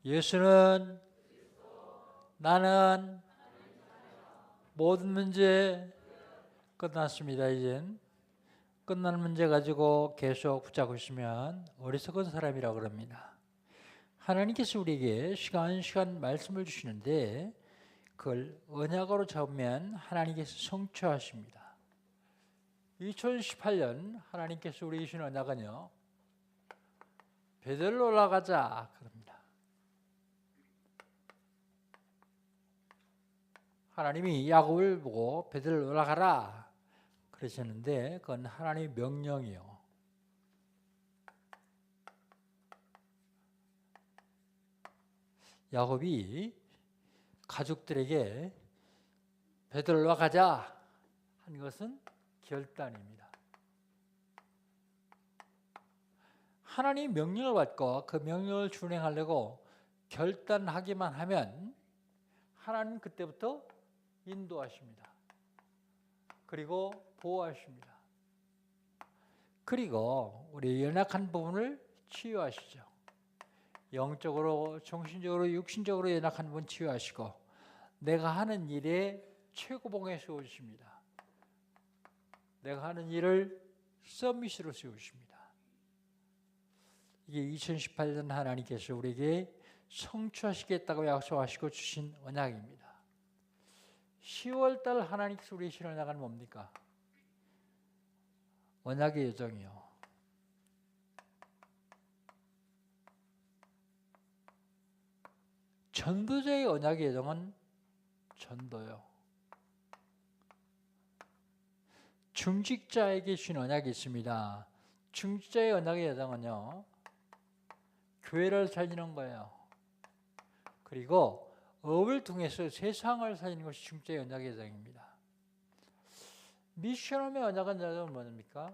예수는 나는 모든 문제 끝났습니다. 이젠 끝난 문제 가지고 계속 붙잡고 있으면 어리석은 사람이라고 그럽니다. 하나님께서 우리에게 시간 말씀을 주시는데 그걸 언약으로 잡으면 하나님께서 성취하십니다. 2018년 하나님께서 우리에게 주신 언약은요, 베들로 올라가자 그럽니다. 하나님이 야곱을 보고 베들로 올라가라 그러셨는데 그건 하나님의 명령이요. 야곱이 가족들에게 베들로 가자 한 것은 결단입니다. 하나님 명령을 받고 그 명령을 준행하려고 결단하기만 하면 하나님 그때부터 인도하십니다. 그리고 보호하십니다. 그리고 우리 연약한 부분을 치유하시죠. 영적으로, 정신적으로, 육신적으로 연약한 부분 치유하시고 내가 하는 일에 최고봉에 세우십니다. 내가 하는 일을 서밋으로 세우십니다. 이게 2018년 하나님께서 우리에게 성취하시겠다고 약속하시고 주신 언약입니다. 10월달 하나님께서 우리에게 주신 언약은 뭡니까? 언약의 여정이요. 전도자의 언약의 여정은 전도요. 중직자에게 주신 언약이 있습니다. 중직자의 언약의 여정은요, 교회를 살리는 거예요. 그리고 업을 통해서 세상을 살리는 것이 중직자의 언약의 여정입니다. 미션홈의 언약은 뭡니까?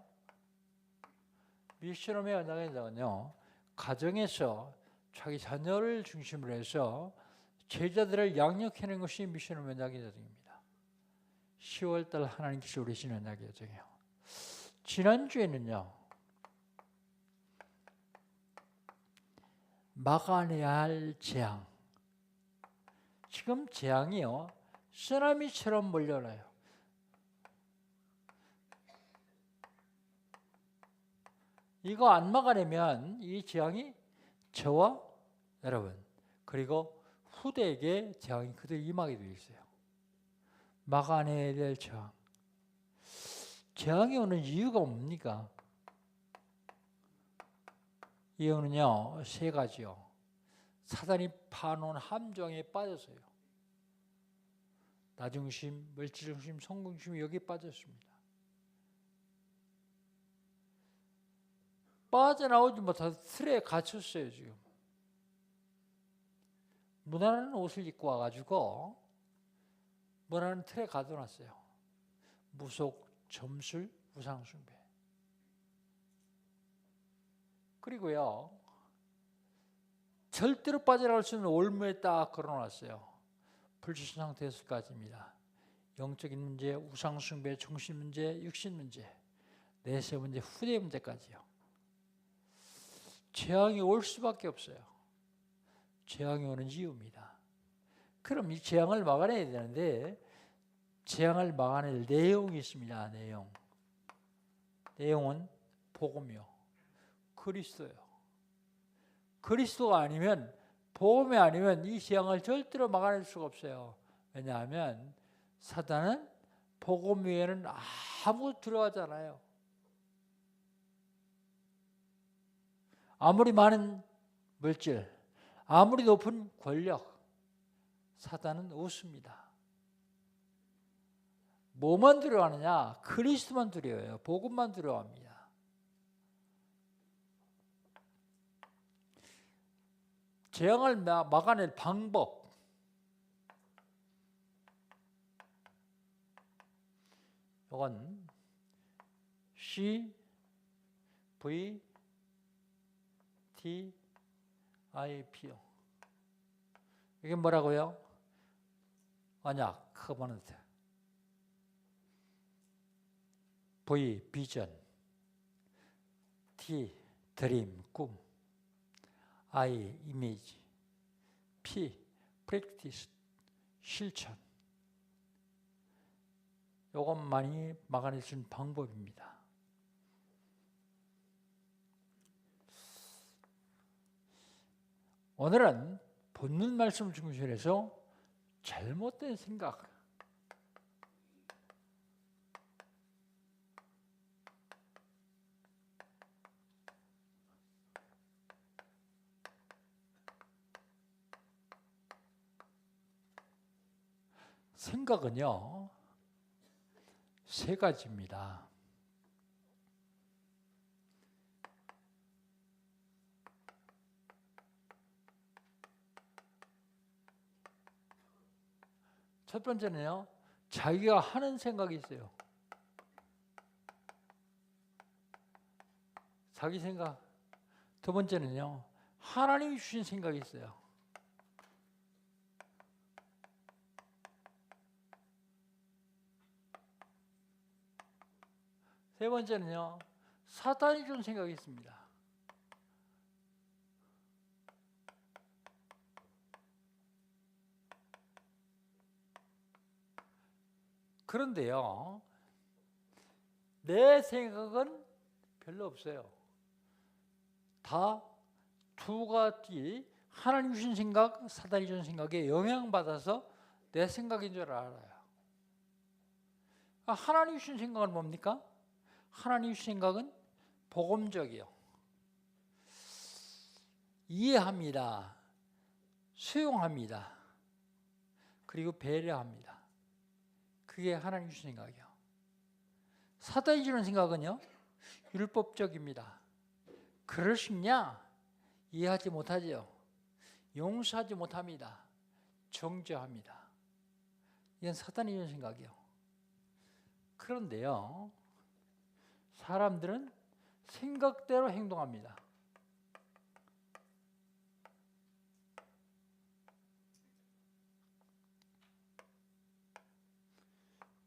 미션홈의 언약의 여정은요, 가정에서 자기 자녀를 중심으로 해서 제자들을 양육하는 것이 미션홈의 언약의 여정입니다. 10월달 하나님께서 우리 주신 언약의 여정이에요. 지난주에는요, 막아내야 할 재앙. 지금 재앙이요, 쓰나미처럼 몰려와요. 이거 안 막아내면 이 재앙이 저와 여러분 그리고 후대에게 재앙이 그대로 임하게 되어 있어요. 막아내야 될 재앙. 재앙이 오는 이유가 뭡니까? 이유는요, 세 가지요. 사단이 파놓은 함정에 빠져서요. 나중심, 물질중심, 성공중심이 여기에 빠졌습니다. 빠져나오지 못해서 틀에 갇혔어요. 지금 무난한 옷을 입고 와가지고 무난한 틀에 가둬놨어요. 무속, 점술, 우상숭배. 그리고요, 절대로 빠져나갈 수 있는 올무에 딱 걸어놨어요. 불지신 상태에서까지입니다. 영적인 문제, 우상숭배, 정신 문제, 육신 문제, 내세 문제, 후대 문제까지요. 재앙이 올 수밖에 없어요. 재앙이 오는 이유입니다. 그럼 이 재앙을 막아내야 되는데 재앙을 막아낼 내용이 있습니다. 내용은 복음이요. 그리스도요. 그리스도가 아니면, 복음이 아니면 이 재앙을 절대로 막아낼 수가 없어요. 왜냐하면 사단은 복음 외에는 아무것도 두려워하지 않아요. 아무리 많은 물질, 아무리 높은 권력, 사단은 웃습니다. 뭐만 두려워하느냐? 그리스도만 두려워해요. 복음만 두려워합니다. 재앙을 막아낼 방법. 이건 CVTIP요. 이게 뭐라고요? 언약, 커버넌트. V, 비전. T, 드림, 꿈. I, 이미지. P, practice, 실천. 이것만이 막아낼 수 있는 방법입니다. 오늘은 본문 말씀을 중심으로 해서 잘못된 생각, 생각은요, 세 가지입니다. 첫 번째는요, 자기가 하는 생각이 있어요. 자기 생각. 두 번째는요, 하나님이 주신 생각이 있어요. 세 번째는요, 사탄이 준 생각이 있습니다. 그런데요, 내 생각은 별로 없어요. 다 두 가지, 하나님 주신 생각, 사탄이 준 생각에 영향받아서 내 생각인 줄 알아요. 하나님 주신 생각은 뭡니까? 하나님 주신 생각은 복음적이요. 이해합니다. 수용합니다. 그리고 배려합니다. 그게 하나님 주신 생각이요. 사탄이 주는 생각은요, 율법적입니다. 그럴 수 있냐? 이해하지 못하죠. 용서하지 못합니다. 정죄합니다. 이건 사탄이 주는 생각이요. 그런데요, 사람들은 생각대로 행동합니다.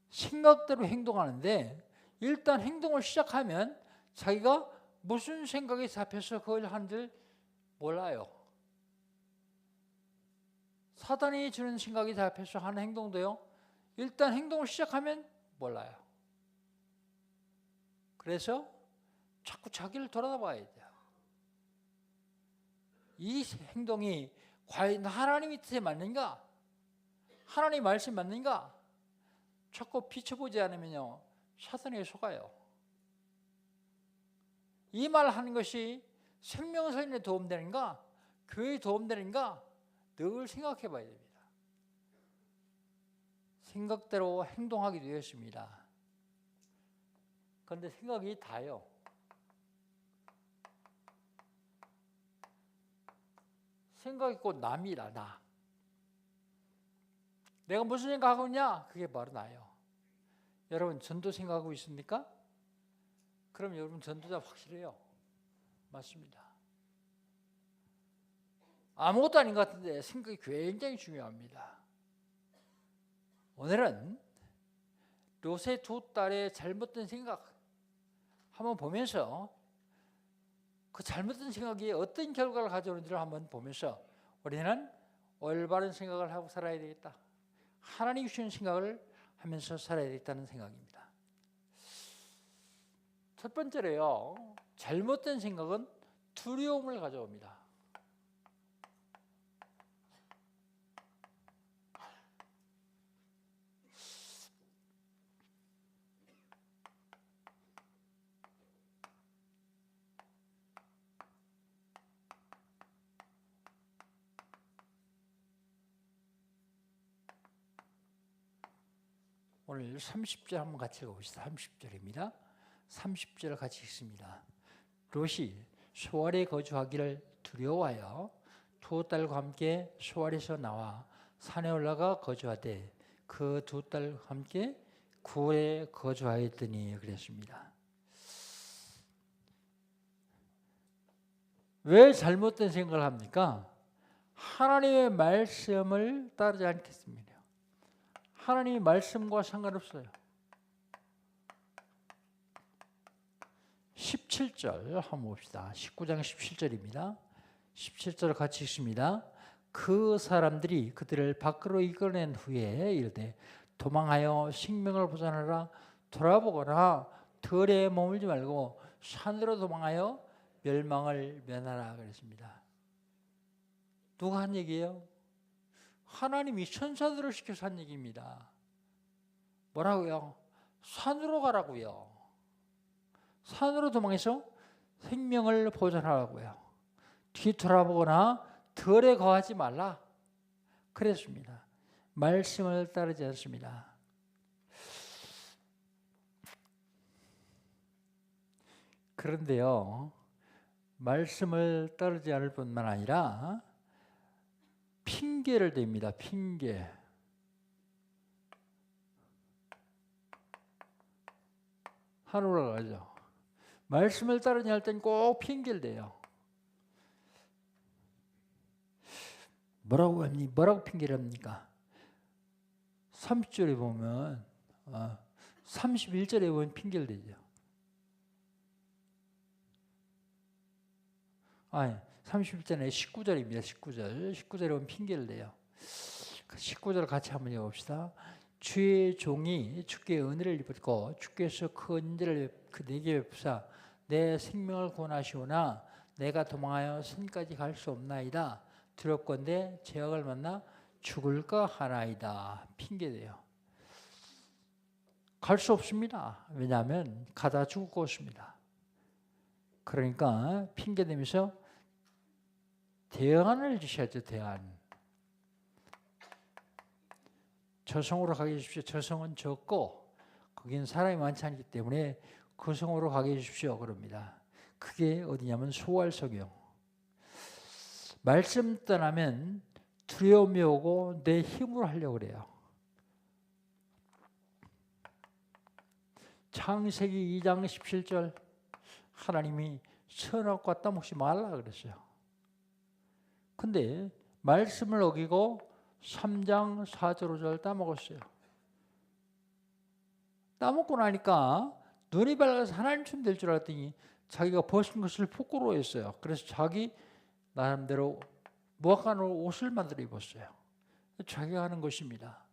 생각대로 행동하는데 일단 행동을 시작하면 자기가 무슨 생각이 잡혀서 그걸 하는지 몰라요. 사단이 주는 생각이 잡혀서 하는 행동도요, 일단 행동을 시작하면 몰라요. 그래서 자꾸 자기를 돌아봐야 돼요. 이 행동이 과연 하나님의 뜻에 맞는가? 하나님 말씀 맞는가? 자꾸 비춰보지 않으면요, 사탄에게 속아요. 이 말 하는 것이 생명선인에 도움되는가? 교회에 도움되는가? 늘 생각해 봐야 됩니다. 생각대로 행동하게 되었습니다. 그런데 생각이 다요. 생각이 곧 남이다, 나. 내가 무슨 생각하고 있냐? 그게 바로 나요. 여러분, 전도 생각하고 있습니까? 그럼 여러분 전도자 확실해요. 맞습니다. 아무것도 아닌 것 같은데 생각이 굉장히 중요합니다. 오늘은 롯의 두 딸의 잘못된 생각 한번 보면서 그 잘못된 생각이 어떤 결과를 가져오는지를 한번 보면서 우리는 올바른 생각을 하고 살아야 되겠다. 하나님이 주신 생각을 하면서 살아야 되겠다는 생각입니다. 첫 번째로요, 잘못된 생각은 두려움을 가져옵니다. 오늘 30절 한번 같이 읽어봅시다. 30절입니다. 30절 같이 읽습니다. 롯이 소알에 거주하기를 두려워하여 두 딸과 함께 소알에서 나와 산에 올라가 거주하되 그 두 딸과 함께 굴에 거주하였더니 그랬습니다. 왜 잘못된 생각을 합니까? 하나님의 말씀을 따르지 않겠습니다. 하나님의 말씀과 상관없어요. 17절 한번 봅시다. 19장 17절입니다. 17절 같이 읽습니다. 그 사람들이 그들을 밖으로 이끌어낸 후에 이르되 도망하여 생명을 보존하라. 돌아보거나 들에 머물지 말고 산으로 도망하여 멸망을 면하라 그랬습니다. 누가 한 얘기예요? 하나님이 천사들을 시켜서 한 얘기입니다. 뭐라고요? 산으로 가라고요. 산으로 도망해서 생명을 보존하라고요. 뒤돌아보거나 들에 거하지 말라 그랬습니다. 말씀을 따르지 않습니다. 그런데요, 말씀을 따르지 않을 뿐만 아니라 핑계를 댑니다. 핑계. 하루로 가죠. 말씀을 따르지 않을 땐 꼭 핑계를 대요. 뭐라고 핑계를 합니까? 30절에 보면 31절에 보면 핑계를 대죠. 아니, 31절에 19절입니다. 19절에 보면 핑계를 대요. 19절 같이 한번 읽어봅시다. 주의 종이 주께 은혜를 입었고 주께서 그 은혜를 내게 베푸사 내 생명을 구원하시오나 내가 도망하여 산까지 갈 수 없나이다. 두렵건대 죄악을 만나 죽을까 하나이다. 핑계대요. 갈 수 없습니다. 왜냐하면 가다 죽을 것입니다. 그러니까 핑계대면서 대안을 주셔야죠. 대안. 저성으로 가게 해주십시오. 저성은 적고 거기는 사람이 많지 않기 때문에 그 성으로 가게 해주십시오. 그럽니다. 그게 어디냐면 소활성이요. 말씀 떠나면 두려움이 오고 내 힘으로 하려고 그래요. 창세기 2장 17절 하나님이 선악과 따먹지 말라 그랬어요. 근데 말씀을 어기고 3장 4절 5절 따먹었어요. 따먹고 나니까 눈이 밝아서 하나님처럼 될 줄 알았더니 자기가 벗은 것을 부끄러워했어요. 그래서 자기 나름대로 무화과나루 옷을 만들어 입었어요. 자기가 하는 것입니다.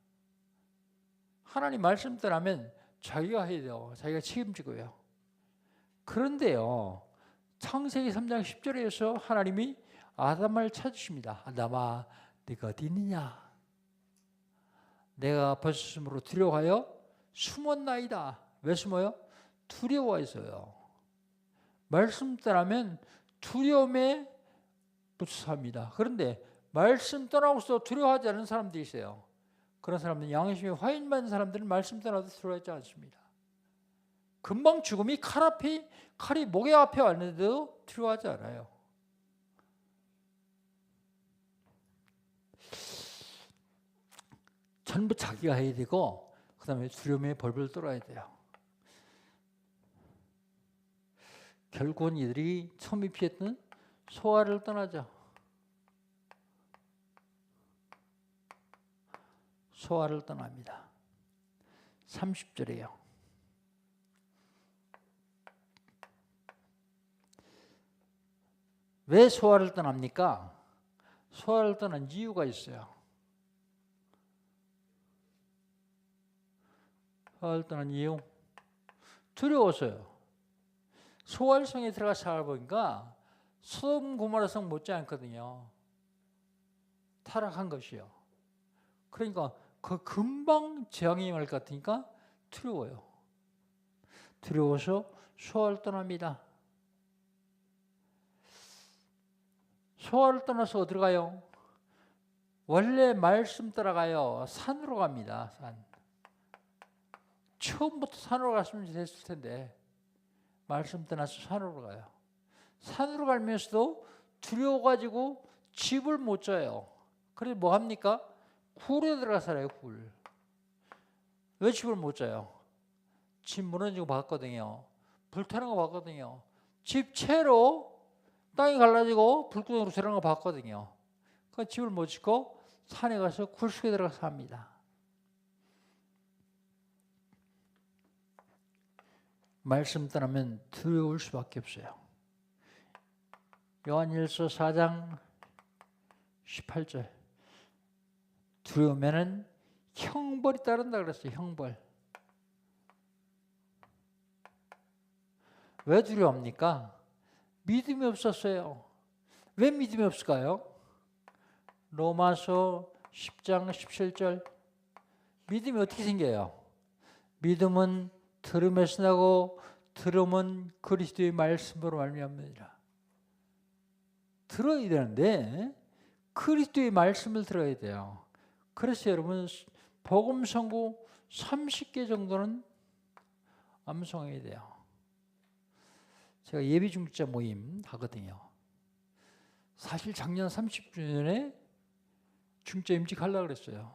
하나님 말씀 떠나면 자기가 해야 돼요. 자기가 책임지고요. 그런데요, 창세기 3장 10절에서 하나님이 아담을 찾으십니다. 아담아, 네가 어디 있느냐? 내가 벗었으므로 두려워하여 숨었나이다. 왜 숨어요? 두려워해서요. 말씀 떠나면 두려움에 붙어 삽니다. 그런데 말씀 떠나고서 두려워하지 않은 사람들이 있어요. 그런 사람들은 양심이 화인받은 사람들은 말씀 떠나도 두려워하지 않습니다. 금방 죽음이 칼이 목에 앞에 왔는데도 두려워하지 않아요. 전부 자기가 해야 되고 그 다음에 두려움에 벌벌 떨어야 돼요. 결국은 이들이 처음에 피했던 소아를 떠나죠. 소아를 떠납니다. 30절이에요. 왜 소아를 떠납니까? 소아를 떠난 이유가 있어요. 소아를 떠난 이유? 두려워서요. 소활성에 들어가 살아보니까 소돔 고모라 성 못지않거든요. 타락한 것이요. 그러니까 그 금방 재앙이 임할 것 같으니까 두려워요. 두려워서 소아를 떠납니다. 소아를 떠나서 어디로 가요? 원래 말씀 따라가요. 산으로 갑니다. 산. 처음부터 산으로 갔으면 됐을 텐데 말씀 떠나서 산으로 가요. 산으로 가면서도 두려워가지고 집을 못 져요. 그래서 뭐 합니까? 굴에 들어가 살아요. 굴. 왜 집을 못 져요? 집 무너지고 봤거든요. 불타는 거 봤거든요. 집 채로 땅이 갈라지고 불구덩이로 들어간 거 봤거든요. 그 집을 못 짓고 산에 가서 굴 속에 들어가 삽니다. 말씀 떠나면 두려울 수밖에 없어요. 요한일서 4장 18절. 두려우면은 형벌이 따른다 그랬어요. 형벌. 왜 두려웁니까? 믿음이 없었어요. 왜 믿음이 없을까요? 로마서 10장 17절. 믿음이 어떻게 생겨요? 믿음은 들음에서 나고 들음은 그리스도의 말씀으로 말미암느니라. 들어야 되는데 그리스도의 말씀을 들어야 돼요. 그래서 여러분 복음 선고 30개 정도는 암송해야 돼요. 제가 예비 중직자 모임 하거든요. 사실 작년 30주년에 중직자 임직하려고 그랬어요.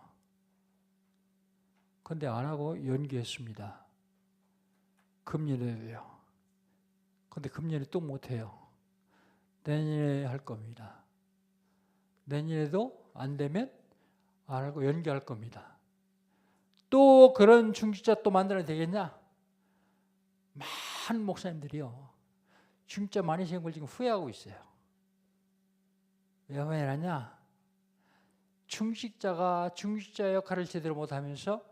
근데 안 하고 연기했습니다. 금년에도요. 근데 금년에 또 못해요. 내년에 할 겁니다. 내년에도 안 되면 안 하고 연기할 겁니다. 또 그런 중직자 또 만들어야 되겠냐? 많은 목사님들이요. 중직자 많이 세운 걸 지금 후회하고 있어요. 왜 후회하냐? 중직자가 중직자 역할을 제대로 못하면서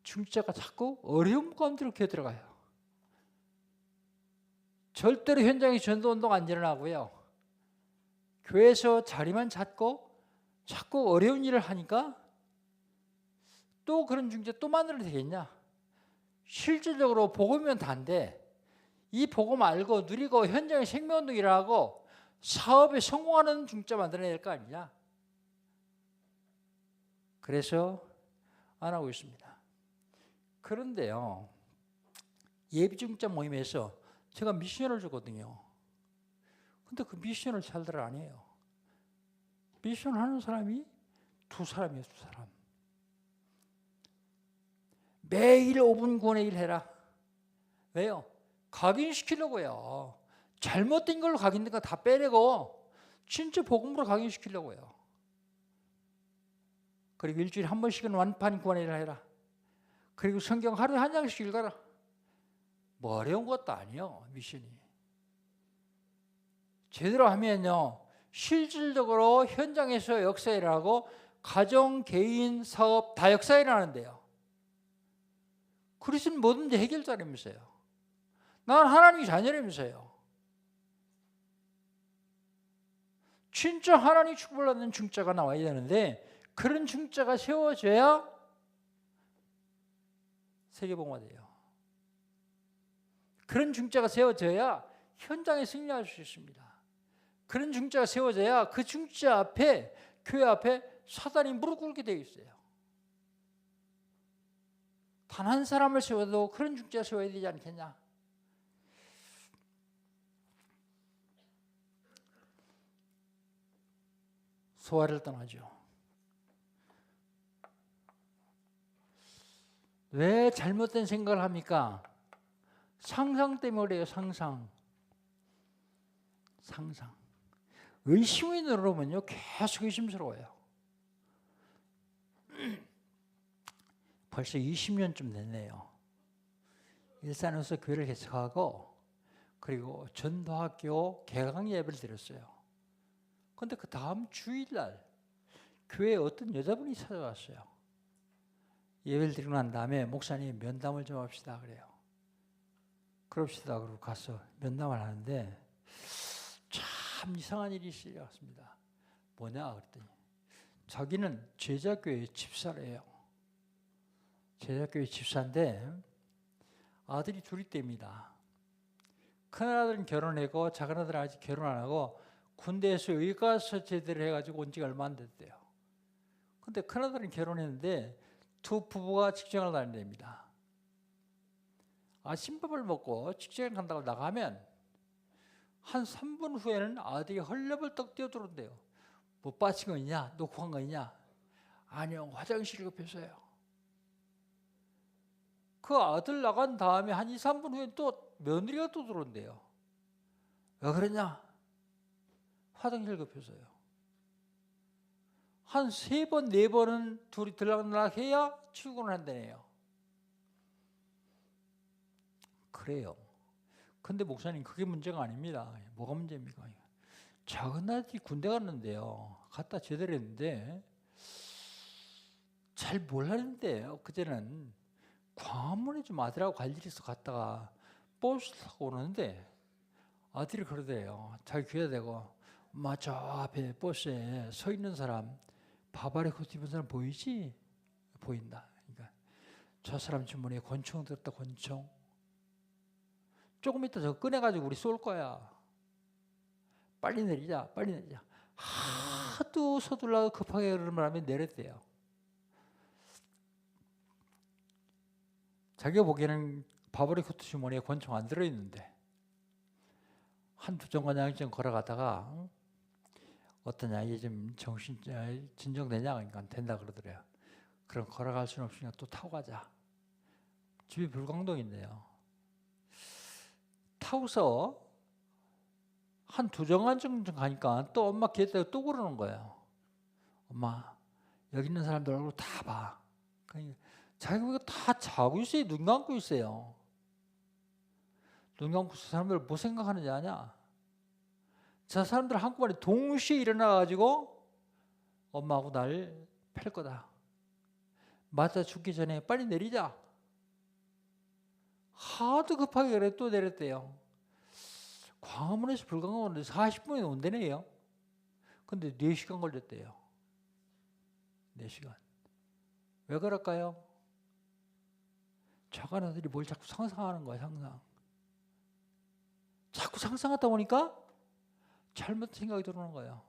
중직자가 자꾸 어려움 가운데로 들어가요. 절대로 현장에 전도운동 안 일어나고요. 교회에서 자리만 잡고 자꾸 어려운 일을 하니까 또 그런 중직자 또 만들어도 되겠냐? 실질적으로 복음이면 다인데 이 복음 알고 누리고 현장에 생명운동 일어나고 사업에 성공하는 중직자 만들어야 될 거 아니냐? 그래서 안 하고 있습니다. 그런데요, 예비중직자 모임에서 제가 미션을 주거든요. 근데 그 미션을 잘들 안 해요. 미션 하는 사람이 두 사람이에요, 두 사람. 매일 5분 구원의 일 해라. 왜요? 각인시키려고요. 잘못된 걸로 각인된 거 다 빼내고 진짜 복음으로 각인시키려고요. 그리고 일주일에 한 번씩은 완판 구원의 일을 해라. 그리고 성경 하루에 한 장씩 읽어라. 뭐 어려운 것도 아니에요, 미션이. 제대로 하면요, 실질적으로 현장에서 역사일을 하고 가정, 개인, 사업 다 역사일을 하는데요. 그리스도는 뭐든지 해결자라면서요. 난 하나님의 자녀라면서요. 진짜 하나님 축복을 받는 중직자가 나와야 되는데 그런 중직자가 세워져야 세계복음화 돼요. 그런 중직자가 세워져야 현장에 승리할 수 있습니다. 그런 중직자가 세워져야 그 중직자 앞에, 교회 앞에 사단이 무릎 꿇게 되어 있어요. 단 한 사람을 세워도 그런 중직자 세워야 되지 않겠냐? 소화를 떠나죠. 왜 잘못된 생각을 합니까? 상상 때문에 그래요. 상상. 의심이 늘어오면요, 계속 의심스러워요. 벌써 20년쯤 됐네요. 일산에서 교회를 개척하고 그리고 전도학교 개강 예배를 드렸어요. 그런데 그 다음 주일날 교회에 어떤 여자분이 찾아왔어요. 예배를 드리고 난 다음에 목사님 면담을 좀 합시다 그래요. 그럽시다 그러고 가서 면담을 하는데 참 이상한 일이 시작했습니다. 뭐냐 그랬더니 자기는 제자교회 집사래요. 제자교회 집사인데 아들이 둘이 됩니다. 큰아들은 결혼했고 작은아들은 아직 결혼 안 하고 군대에서 의과서 제대를 해가지고 온 지가 얼마 안 됐대요. 근데 큰아들은 결혼했는데 두 부부가 직장을 다닌답니다. 아침밥을 먹고 직장에 간다고 나가면 한 3분 후에는 아들이 헐레벌떡 뛰어들어온대요. 못 빠진 거 있냐? 놓고 간 거 있냐? 아니요, 화장실 급해서요. 그 아들 나간 다음에 한 2, 3분 후에 또 며느리가 또 들어온대요. 왜 그러냐? 화장실 급해서요. 한 3번, 4번은 둘이 들락날락 해야 출근을 한다네요. 그래요. 근데 목사님 그게 문제가 아닙니다. 뭐가 문제입니까? 작은 아들이 군대 갔는데요. 갔다 제대로 했는데 잘 몰랐는데요. 그제는 광화문에 좀 아들하고 갈 일이 있어 갔다가 버스 타고 오는데 아들이 그러대요. 자기 귀에 대고 엄마 저 앞에 버스에 서 있는 사람 바바리 코트 입은 사람 보이지? 보인다. 그러니까 저 사람 주머니에 권총 들었다 권총. 조금 이따 저거 꺼내가지고 우리 쏠 거야. 빨리 내리자 빨리 내리자. 하도 서둘러서 급하게 그러는 바람에 내렸대요. 자기가 보기에는 바바리 코트 주머니에 권총 안 들어있는데 한두 정거장쯤 걸어가다가 어떠냐 이게 좀 정신 진정되냐 그러니까 된다 그러더래요. 그럼 걸어갈 수는 없으니까 또 타고 가자. 집이 불광동인데요. 타고서 한 두 정거장 정도 가니까 또 엄마 귀에다가 또 그러는 거예요. 엄마 여기 있는 사람들 얼굴 다 봐. 그러니까 자기가 다 자고 있어요. 눈 감고 있어요. 눈 감고 저 사람들 뭐 생각하는지 아냐? 저 사람들 한꺼번에 동시에 일어나가지고 엄마하고 날 팰 거다. 맞아 죽기 전에 빨리 내리자. 하도 급하게 그래 또 내렸대요. 광화문에서 불광화문에 40분에 온대네요. 근데 4시간 걸렸대요. 4시간. 왜 그럴까요? 작은 아들이 뭘 자꾸 상상하는 거야, 상상. 자꾸 상상하다 보니까 잘못된 생각이 들어오는 거예요.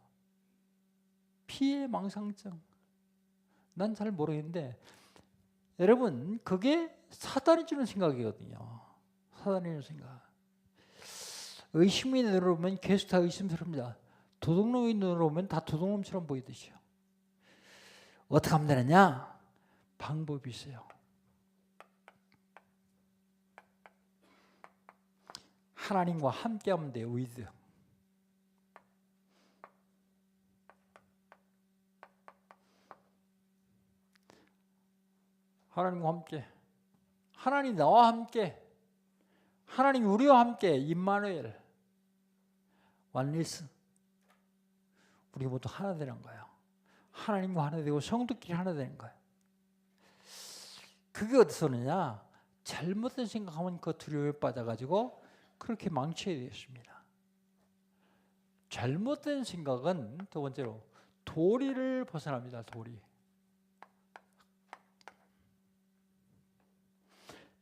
피해망상증. 난 잘 모르겠는데 여러분 그게 사단이 주는 생각이거든요. 사단이 주는 생각. 의심의 눈으로 보면 계속 다 의심스럽니다. 도둑놈의 눈으로 보면 다 도둑놈처럼 보이듯이요. 어떻게 하면 되느냐? 방법이 있어요. 하나님과 함께 하면 돼요. with. 하나님과 함께. 하나님 나와 함께. 하나님 우리와 함께. 임마누엘. 원리스. 우리 모두 하나 되는 거예요. 하나님과 하나 되고 성도끼리 하나 되는 거예요. 그게 어디서 오느냐? 잘못된 생각하면 그 두려움에 빠져가지고 그렇게 망치게 되었습니다. 잘못된 생각은 두 번째로 도리를 벗어납니다.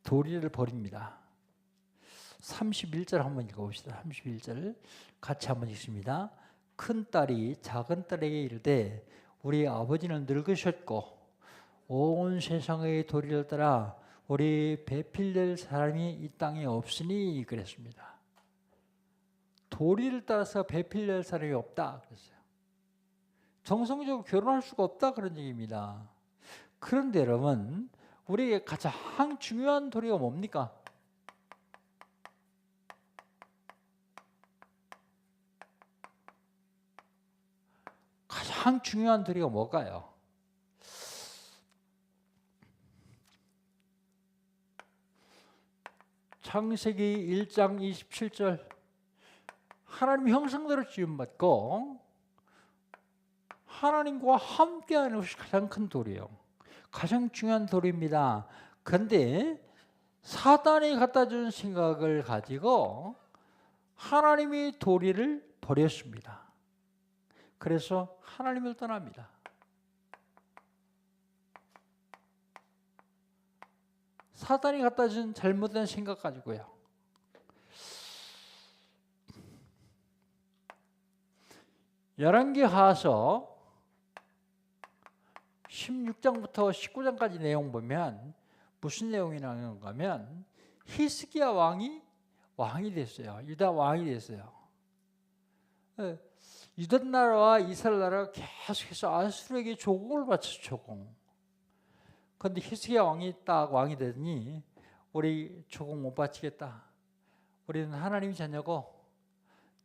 도리를 버립니다. 31절 한번 읽어봅시다. 31절 같이 한번 읽습니다. 큰딸이 작은딸에게 이르되 우리 아버지는 늙으셨고 온 세상의 도리를 따라 우리 배필될 사람이 이 땅에 없으니 그랬습니다. 도리를 따라서 배필될 사람이 없다 그랬어요. 정성적으로 결혼할 수가 없다 그런 얘기입니다. 그런데 여러분 우리에게 가장 중요한 도리가 뭡니까? 가장 중요한 도리가 뭘까요? 창세기 1장 27절 하나님 형상대로 지음받고 하나님과 함께하는 것이 가장 큰 도리예요. 가장 중요한 도리입니다. 그런데 사단이 갖다 준 생각을 가지고 하나님이 도리를 버렸습니다. 그래서 하나님을 떠납니다. 사단이 갖다 준 잘못된 생각 가지고요. 열왕기하서 16장부터 19장까지 내용 보면 무슨 내용이 나오는가 하면 히스기야 왕이 됐어요. 유다 왕이 됐어요. 유다 나라와 이스라엘 나라가 계속해서 아수르에게 조공을 바쳤죠. 조공. 그런데 히스기야 왕이 딱 왕이 되더니 우리 조공 못 바치겠다. 우리는 하나님의 자녀고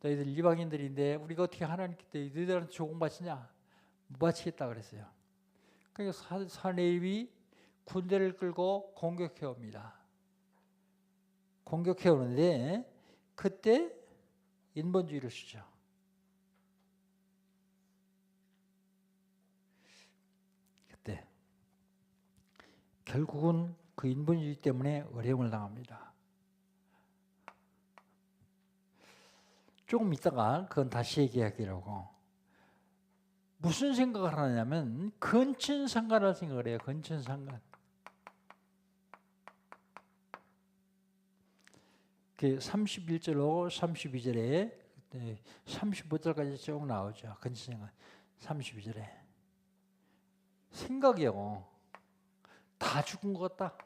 너희들 이방인들인데 우리가 어떻게 하나님께 너희들한테 조공 바치냐? 못 바치겠다 그랬어요. 그러니까 사내입이 군대를 끌고 공격해 옵니다. 공격해 오는데 그때 인본주의를 쓰죠. 결국은 그 인본주의 때문에 어려움을 당합니다. 조금 있다가 그건 다시 얘기하기로 하고, 무슨 생각을 하냐면 근친상간을 생각을 해요. 근친상간. 그 31절로 32절에 35절까지 쭉 나오죠. 근친상간. 32절에 생각이요. 다 죽은 것 같다.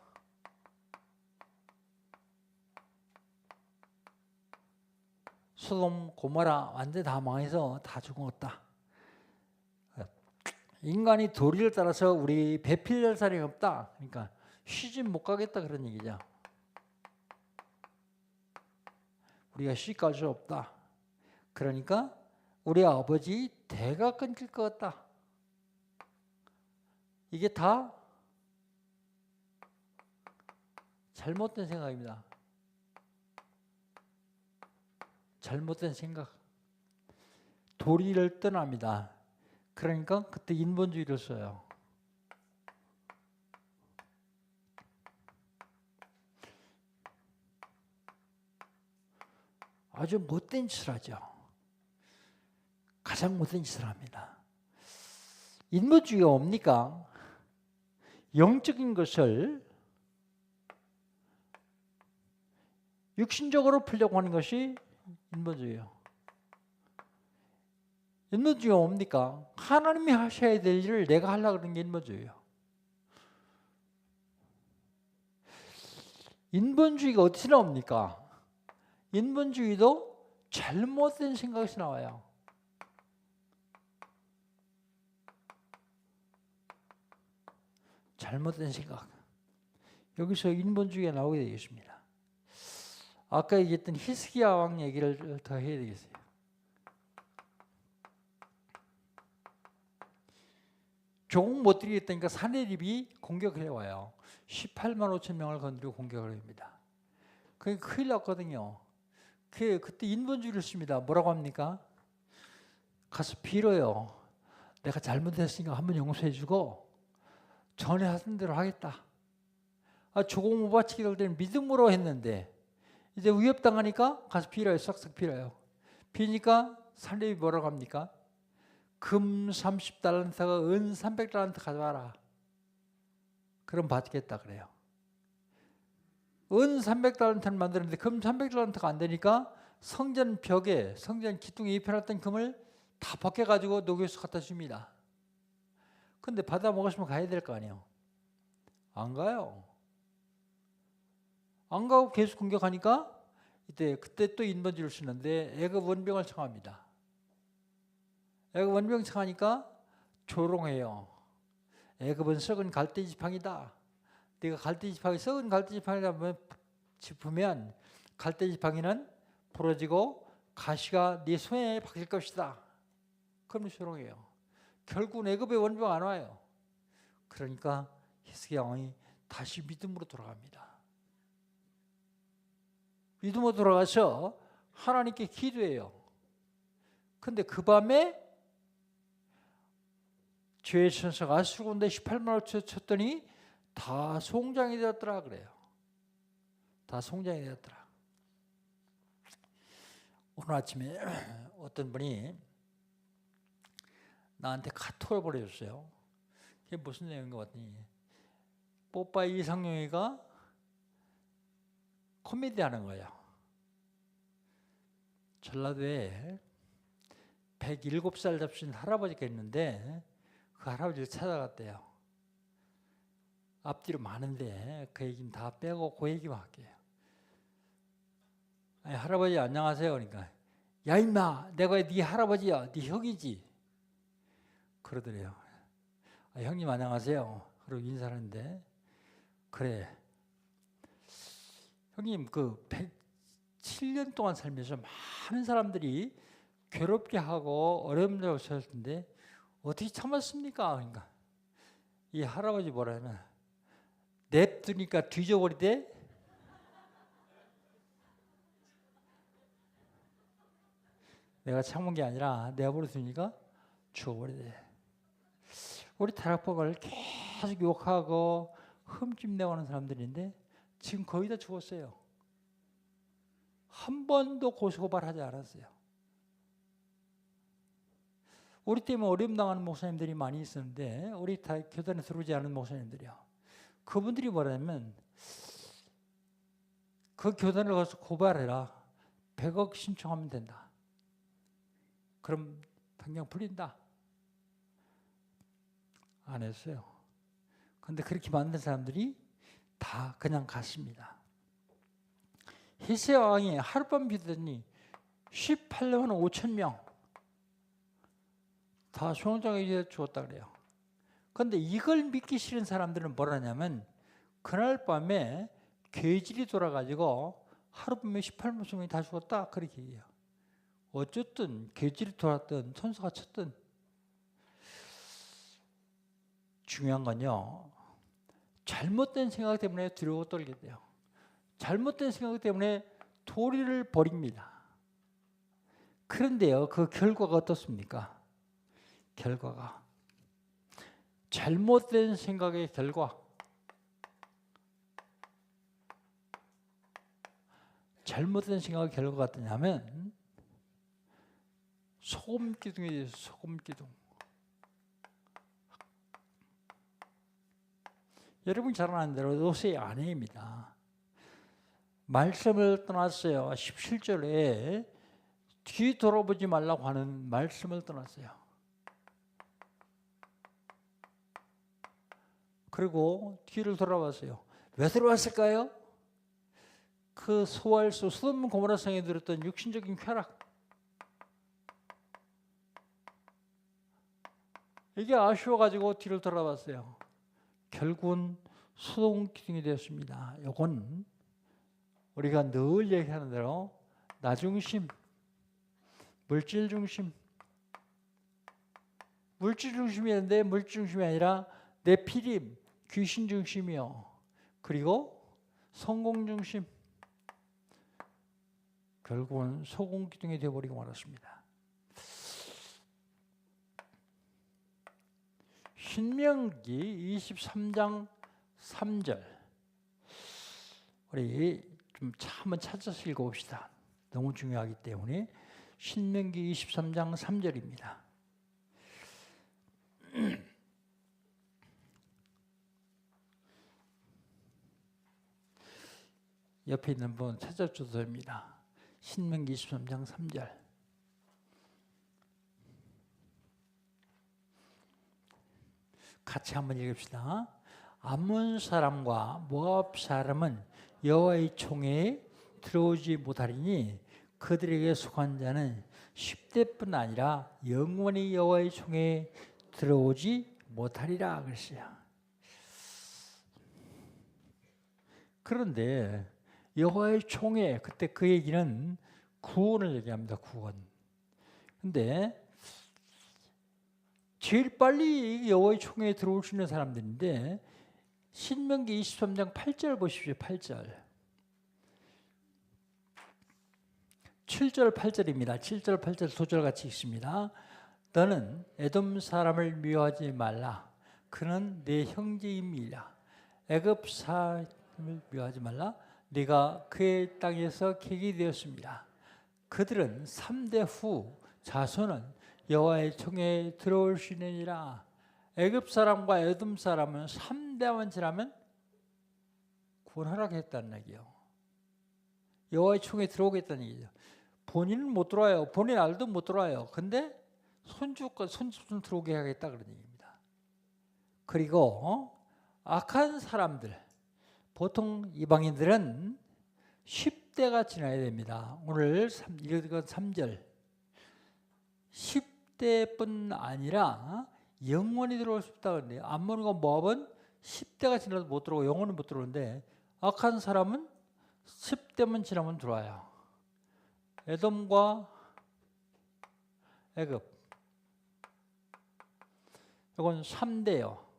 소돔 고모라 완전히 다 망해서 다 죽은 것 같다. 인간이 도리를 따라서 우리 배필될 사람이 없다. 그러니까 시집 못 가겠다 그런 얘기죠. 우리가 시집 갈 수 없다. 그러니까 우리 아버지 대가 끊길 것 같다. 이게 다 잘못된 생각입니다. 잘못된 생각. 도리를 떠납니다. 그러니까 그때 인본주의를 써요. 아주 못된 짓을 하죠. 가장 못된 짓을 합니다. 인본주의가 뭡니까? 영적인 것을 육신적으로 풀려고 하는 것이 인본주의예요. 인본주의가 뭡니까? 하나님이 하셔야 될 일을 내가 하려고 하는 게 인본주의예요. 인본주의가 어디서 나옵니까? 인본주의도 잘못된 생각에서 나와요. 잘못된 생각. 여기서 인본주의가 나오게 되겠습니다. 아까 얘기했던 히스기야 왕 얘기를 더 해야 되겠어요. 조공 못 드리겠다니까 사내립이 공격해 와요. 18만 5천 명을 건드리고 공격을 합니다. 그게 큰일 났거든요. 그때 인본주의를 씁니다. 뭐라고 합니까? 가서 빌어요. 내가 잘못했으니까 한번 용서해주고 전에 하던 대로 하겠다. 조공 못 바치게 될 때는 믿음으로 했는데 이제 위협당하니까 가서 빌어요. 싹싹 빌어요. 비니까 사내립이 뭐라고 합니까? 금 30달란트가 은 300달란트 가져와라. 그럼 받겠다 그래요. 은 300달란트를 만드는데 금 300달란트가 안 되니까 성전 벽에 성전 기둥에 입혀놨던 금을 다 벗겨가지고 녹여서 갖다 줍니다. 근데 받아 먹었으면 가야 될 거 아니에요. 안 가요. 안 가고 계속 공격하니까 그때 또 인본주의를 쓰는데 애굽 원병을 청합니다. 애굽 원병 청하니까 조롱해요. 애굽은 썩은 갈대 지팡이다. 네가 갈대 지팡이 썩은 갈대 지팡이다 짚으면 갈대 지팡이는 부러지고 가시가 네 손에 박힐 것이다. 그럼 조롱해요. 결국 애굽의 원병 안 와요. 그러니까 히스기야 왕이 다시 믿음으로 돌아갑니다. 믿음으로 돌아가서 하나님께 기도해요. 근데 그 밤에 죄의 천사가 아수르군대 18만 5천 쳤더니 다 송장이 되었더라 그래요. 다 송장이 되었더라. 오늘 아침에 어떤 분이 나한테 카톡을 보내줬어요. 그게 무슨 내용인 것 같더니 뽀빠이 이상용이가 코미디 하는 거예요. 전라도에 107살 잡신 할아버지가 있는데 그 할아버지를 찾아갔대요. 앞뒤로 많은데 그 얘기는 다 빼고 그 얘기만 할게요. 아니, 할아버지 안녕하세요. 그러니까 야 임마 내가 네 할아버지야. 네 형이지. 그러더래요. 형님 안녕하세요. 그러고 인사하는데 그래 형님 그 107년 동안 살면서 많은 사람들이 괴롭게 하고 어려움을 오셨을 텐데 어떻게 참았습니까? 그러니까 이 할아버지 뭐라면 냅두니까 뒤져버리대. 내가 참은 게 아니라 내버려두니까 죽어버리대. 우리 타락법을 계속 욕하고 흠집내가는 사람들인데 지금 거의 다 죽었어요. 한 번도 고소고발하지 않았어요. 우리 때문에 어려움 당하는 목사님들이 많이 있었는데 우리 다 교단에 들어오지 않은 목사님들이요. 그분들이 뭐라냐면 그 교단을 가서 고발해라. 100억 신청하면 된다. 그럼 당장 풀린다. 안 했어요. 그런데 그렇게 만든 사람들이 다 그냥 갔습니다. 히스기야 왕이 하룻밤 비더니 18만 5천 명 다 수영장에 죽었다 그래요. 그런데 이걸 믿기 싫은 사람들은 뭐라냐면 그날 밤에 괴질이 돌아가지고 하룻밤에 18만 명이 다 죽었다 그렇게 얘기해요. 어쨌든 괴질이 돌았든 천사가 쳤든 중요한 건요. 잘못된 생각 때문에 두려워 떨게 돼요. 잘못된 생각 때문에 도리를 버립니다. 그런데요. 그 결과가 어떻습니까? 결과가 잘못된 생각의 결과 잘못된 생각의 결과가 어떠냐면 소금기둥이 돼요. 소금기둥. 여러분이 잘 아는 대로 롯의 아내입니다. 말씀을 떠났어요. 17절에 뒤 돌아보지 말라고 하는 말씀을 떠났어요. 그리고 뒤를 돌아봤어요. 왜 돌아왔을까요? 그 소알 수 소돔 고모라 성에 들었던 육신적인 쾌락, 이게 아쉬워가지고 뒤를 돌아봤어요. 결국은 소돔기둥이 되었습니다. 이건 우리가 늘 얘기하는 대로 나 중심, 물질 중심, 물질 중심이었는데 물질 중심이 아니라 네피림, 귀신 중심이요. 그리고 성공 중심. 결국은 소금기둥이 되어버리고 말았습니다. 신명기 23장 3절. 우리 좀 한번 찾아서 읽어봅시다. 너무 중요하기 때문에. 신명기 23장 3절입니다. 옆에 있는 분 찾아줘도 됩니다. 신명기 23장 3절. 같이 한번 읽읍시다. 암몬 사람과 모압 사람은 여호와의 총회에 들어오지 못하리니 그들에게 속한 자는 10대뿐 아니라 영원히 여호와의 총회에 들어오지 못하리라 그랬어요. 그런데 여호와의 총회, 그때 그 얘기는 구원을 얘기합니다. 구원. 근데 제일 빨리 여호와의 총회에 들어올 수 있는 사람들인데 신명기 23장 8절 보십시오. 8절. 7절 8절입니다. 7절 8절 소절 같이 읽습니다. 너는 에돔 사람을 미워하지 말라. 그는 내 형제임이라. 애굽 사람을 미워하지 말라. 네가 그의 땅에서 객이 되었습니다. 그들은 3대 후 자손은 여호와의 총회에 들어올 수 있느니라. 애굽 사람과 에돔 사람은 3대만 지나면 구원하라고 했다는 얘기예요. 여호와의 총회에 들어오겠다는 얘기죠. 본인은 못 들어와요. 본인 알도 못 들어와요. 근데 손주가 손주는 들어오게 하겠다 그런 얘기입니다. 그리고 악한 사람들, 보통 이방인들은 10대가 지나야 됩니다. 오늘 읽은 3절. 10대뿐 아니라 영원히 들어올 수 없다고 그러네요. 암몬과 모압은 10대가 지나도 못 들어오고 영원히 못 들어오는데 악한 사람은 10대만 지나면 들어와요. 에돔과 애굽. 이건 3대요.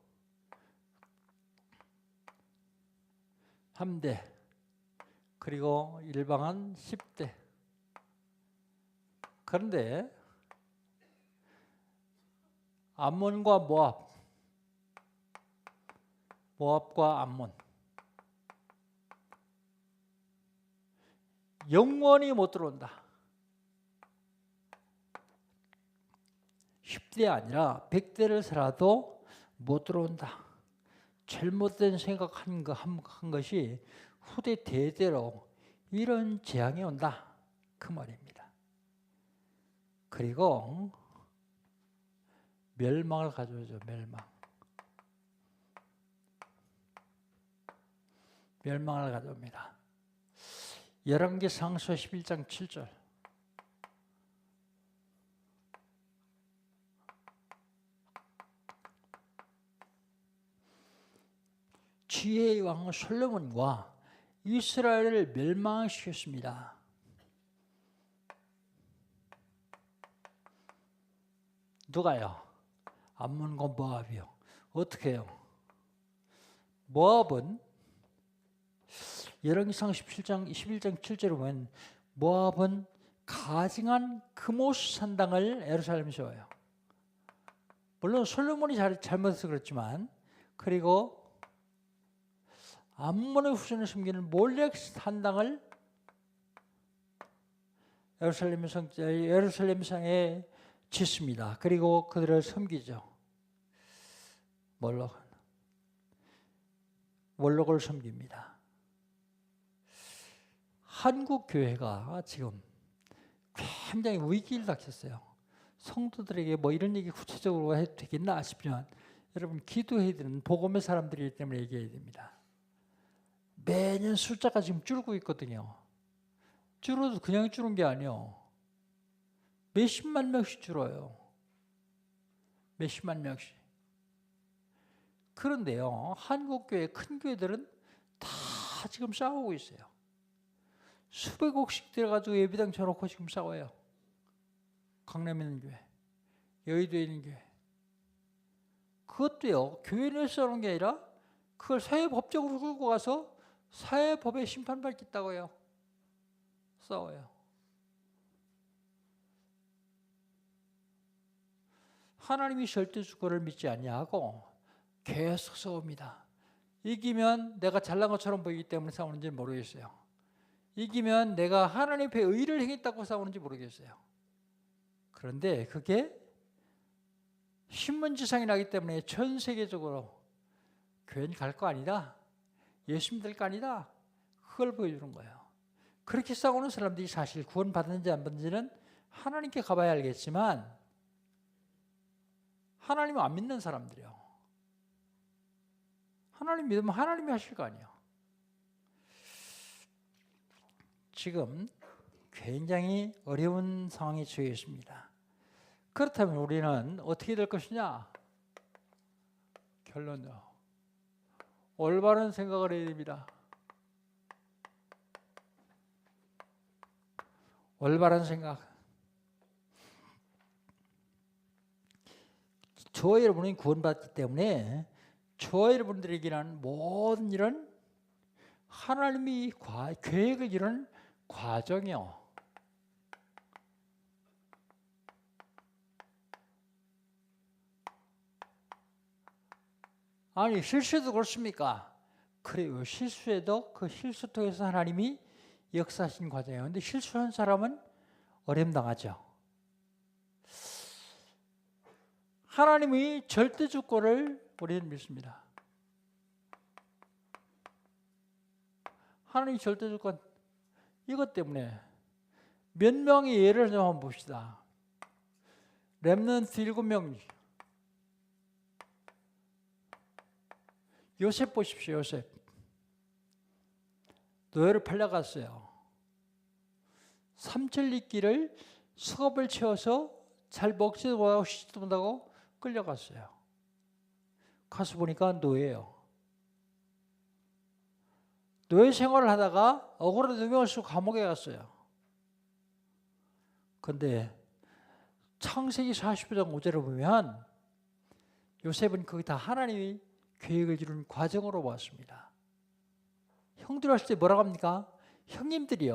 3대. 그리고 일방은 10대. 그런데 암몬과 모압 모압과 암몬. 영원히 못 들어온다. 10대 아니라 100대를 살아도 못 들어온다. 잘못된 생각한 것이 후대 대대로 이런 재앙이 온다. 그 말입니다. 그리고 멸망을 가져오죠. 멸망을 가져옵니다. 열왕기상서 11장 7절. 지혜의 왕 솔로몬과 이스라엘을 멸망시켰습니다. 누가요? 암몬과 모압이요. 어떻게 해요? 모압은 열왕기상 11장 7절에 보면 모압은 가증한 금오스 산당을 예루살렘에 세워요. 물론 솔로몬이 잘못해서 그렇지만, 그리고 암몬의 후손을 섬기는 몰렉 산당을 예루살렘 성에 짓습니다. 그리고 그들을 섬기죠. 몰록을 섬깁니다. 한국 교회가 지금 굉장히 위기를 닥쳤어요. 성도들에게 뭐 이런 얘기 구체적으로 해도 되겠나 싶지만, 여러분 기도해야 되는 복음의 사람들이기 때문에 얘기해야 됩니다. 매년 숫자가 지금 줄고 있거든요. 줄어도 그냥 줄은 게 아니에요. 몇십만 명씩 줄어요. 몇십만 명씩. 그런데요, 한국교회 큰 교회들은 다 지금 싸우고 있어요. 수백억씩 들어가지고 예배당 쳐놓고 지금 싸워요. 강남에 있는 교회, 여의도에 있는 교회. 그것도요, 교회 내에서 싸우는 게 아니라 그걸 사회법적으로 끌고 가서 사회법에 심판받겠다고 해요. 싸워요. 하나님이 절대 주권을 믿지 아니하고 계속 싸웁니다. 이기면 내가 잘난 것처럼 보이기 때문에 싸우는지 모르겠어요. 이기면 내가 하나님 앞에 의를 행했다고 싸우는지 모르겠어요. 그런데 그게 신문지상이 나기 때문에 전 세계적으로 교회는 갈 거 아니다, 예수 믿을 거 아니다, 그걸 보여주는 거예요. 그렇게 싸우는 사람들이 사실 구원 받았는지 안 받는지는 하나님께 가봐야 알겠지만, 하나님을 안 믿는 사람들이요. 하나님 믿으면 하나님이 하실 거 아니에요. 지금 굉장히 어려운 상황에 처해 있습니다. 그렇다면 우리는 어떻게 될 것이냐? 결론요, 올바른 생각을 해야 됩니다. 올바른 생각. 저와 여러분이 구원받기 때문에 저와 여러분들에게는 모든 일은 하나님이 계획을 이루는 과정이요. 아니, 실수도 그렇습니까? 그래요. 실수해도 그 실수 통해서 하나님이 역사하신 과정이에요. 그런데 실수한 사람은 어려움당하죠. 하나님의 절대 주권을 우리는 믿습니다. 하나님의 절대 주권, 이것 때문에 몇 명의 예를 좀 한번 봅시다. 렘넌트 7명. 요셉 보십시오. 요셉 노예로 팔려갔어요. 삼천리길을 수갑을 채워서 잘 먹지도 못하고 쉬지도 못하고 끌려갔어요. 가서 보니까 노예예요. 노예 생활을 하다가 억울한 누명을 쓰고 감옥에 갔어요. 그런데 창세기 45장 5절을 보면 요셉은 거기 다 하나님이 계획을 이루는 과정으로 보았습니다. 형들 왔을 때 뭐라고 합니까? 형님들이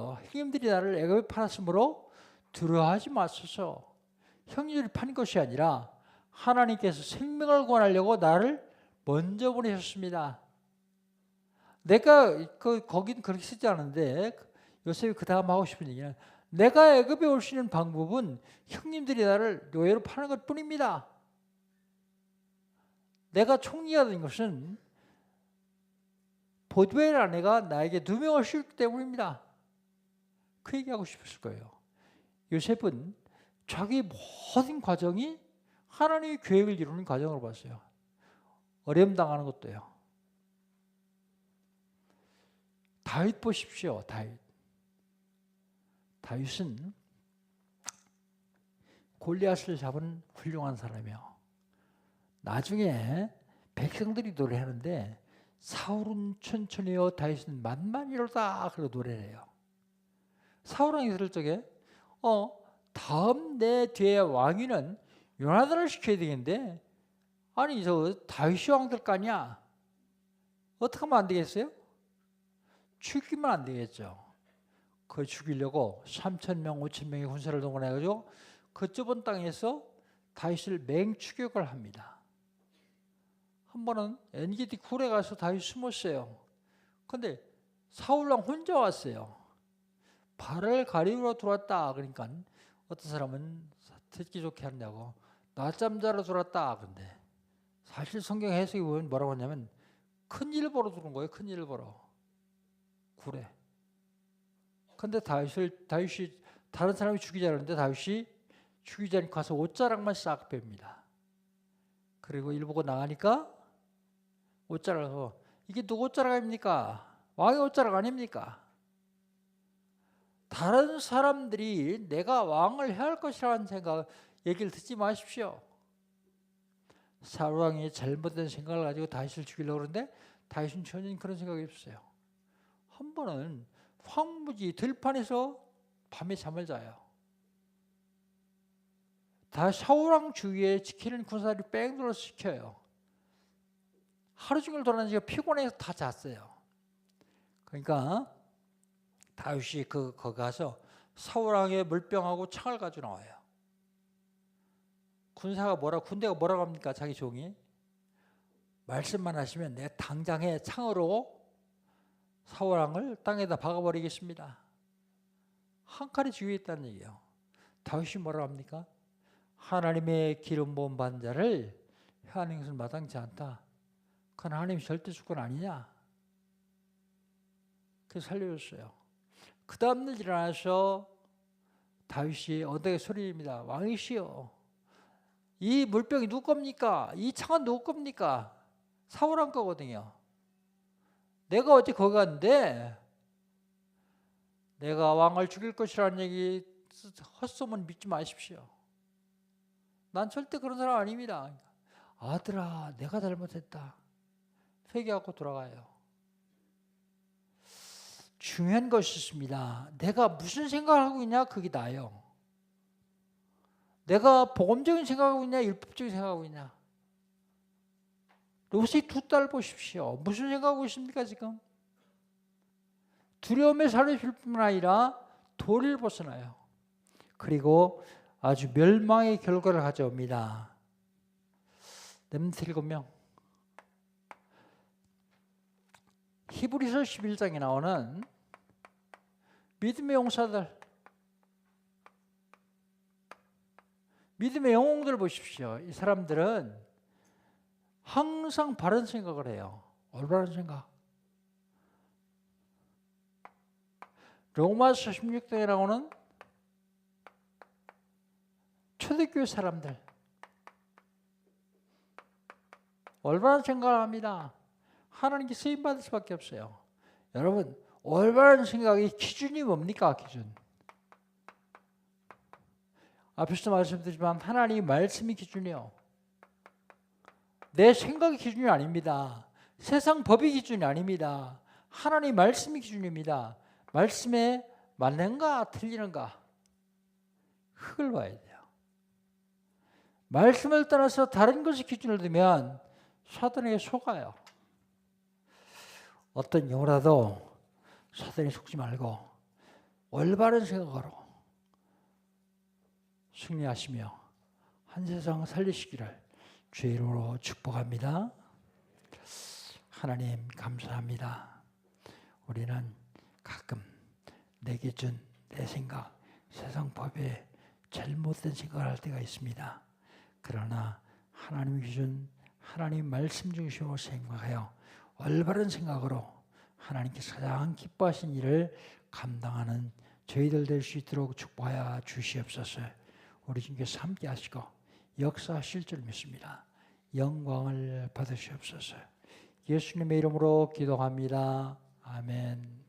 나를 애굽에 팔았으므로 두려워하지 마소서. 형님들이 판 것이 아니라 하나님께서 생명을 구원하려고 나를 먼저 보내셨습니다. 내가 거긴 그렇게 쓰지 않은데 요셉이 그 다음 하고 싶은 얘기는 내가 애굽에 올 수 있는 방법은 형님들이 나를 노예로 파는 것 뿐입니다. 내가 총리가 된 것은 보디벨의 아내가 나에게 누명을 씌웠기 때문입니다. 그 얘기하고 싶었을 거예요. 요셉은 자기 모든 과정이 하나님의 계획을 이루는 과정으로 봤어요. 어려움 당하는 것도요. 다윗 보십시오. 다윗은 골리앗을 잡은 훌륭한 사람이요. 나중에 백성들이 노래하는데 사울은 천천히요 다윗은 만만이로다 그러고 노래를 해요. 사울왕이 들을 적에 다음 내 뒤에 왕위는 요나단을 시켜야 되겠는데 아니 저 다윗이 왕 될 거 아니야. 어떻게 하면 안 되겠어요? 죽이면 안 되겠죠. 그 죽이려고 3,000명, 5,000명의 군사를 동원해가지고 그 좁은 땅에서 다윗을 맹추격을 합니다. 한 번은 엔게디 굴에 가서 다윗 숨었어요. 근데 사울왕 혼자 왔어요. 발을 가리우러 들어왔다. 그러니까 어떤 사람은 듣기 좋게 한다고 낮잠 자러 들어왔다. 근데 사실 성경 해석이 보면 뭐라고 하냐면 큰일 보러 들어온 거예요. 큰일 보러. 굴에. 근데 다윗이 다른 사람이 죽이자는데 다윗이 죽이지 않고 가서 옷자락만 싹 뺍니다. 그리고 일 보고 나가니까 옷자락에서 이게 누구 옷자락 아닙니까? 왕의 옷자락 아닙니까? 다른 사람들이 내가 왕을 해야 할 것이라는 얘기를 듣지 마십시오. 사울왕이 잘못된 생각을 가지고 다윗을 죽이려고 그러는데 다윗은 전혀 그런 생각이 없어요. 한 번은 황무지 들판에서 밤에 잠을 자요. 다 사울왕 주위에 지키는 군사들이 뺑 돌아서 지켜요. 하루 종일 돌아다니니까 피곤해서 다 잤어요. 그러니까 다윗이 거기 가서 사울왕의 물병하고 창을 가지고 나와요. 군대가 뭐라고 합니까? 자기 종이 말씀만 하시면 내가 당장에 창으로 사울왕을 땅에다 박아버리겠습니다. 한 칼이 주위에 있다는 얘기예요. 다윗이 뭐라고 합니까? 하나님의 기름 부음 받은 자를 해하는 것은 마땅치 않다. 그건 하나님이 절대 주권 아니냐? 그래서 살려줬어요. 그 다음날 일어나서 다윗이 언덕에 소리입니다. 왕이시여, 이 물병이 누구 겁니까? 이 창은 누구 겁니까? 사울왕 거거든요. 내가 어제 거기 갔는데 내가 왕을 죽일 것이라는 얘기 헛소문 믿지 마십시오. 난 절대 그런 사람 아닙니다. 아들아, 내가 잘못했다. 회개하고 돌아가요. 중요한 것이 있습니다. 내가 무슨 생각을 하고 있냐, 그게 나요. 내가 복음적인 생각하고 있냐, 율법적인 생각하고 있냐. 요새 두 딸 보십시오. 무슨 생각하고 있습니까, 지금? 두려움에 사로잡힐 뿐만 아니라 도리를 벗어나요. 그리고 아주 멸망의 결과를 가져옵니다. 렘넌트 7명. 히브리서 11장에 나오는 믿음의 용사들, 믿음의 영웅들 보십시오. 이 사람들은 항상 바른 생각을 해요. 올바른 생각. 로마서 16장에 나오는 초대교회 사람들, 올바른 생각을 합니다. 하나님께 쓰임받을 수밖에 없어요. 여러분, 올바른 생각의 기준이 뭡니까? 기준. 앞에서도 말씀드리지만 하나님의 말씀이 기준이요. 내 생각의 기준이 아닙니다. 세상 법의 기준이 아닙니다. 하나님의 말씀이 기준입니다. 말씀에 맞는가 틀리는가 흙을 봐야 돼요. 말씀을 떠나서 다른 것이 기준을 두면 사단에게 속아요. 어떤 경우라도 사단에 속지 말고 올바른 생각으로 승리하시며 한 세상 살리시기를 주의 이름으로 축복합니다. 하나님 감사합니다. 우리는 가끔 내 기준, 내 생각, 세상 법에 잘못된 생각을 할 때가 있습니다. 그러나 하나님 기준, 하나님 말씀 중심으로 생각하여 올바른 생각으로 하나님께서 가장 기뻐하신 일을 감당하는 저희들 될 수 있도록 축복하여 주시옵소서. 우리 주님께서 함께 하시고 역사하실 줄 믿습니다. 영광을 받으시옵소서. 예수님의 이름으로 기도합니다. 아멘.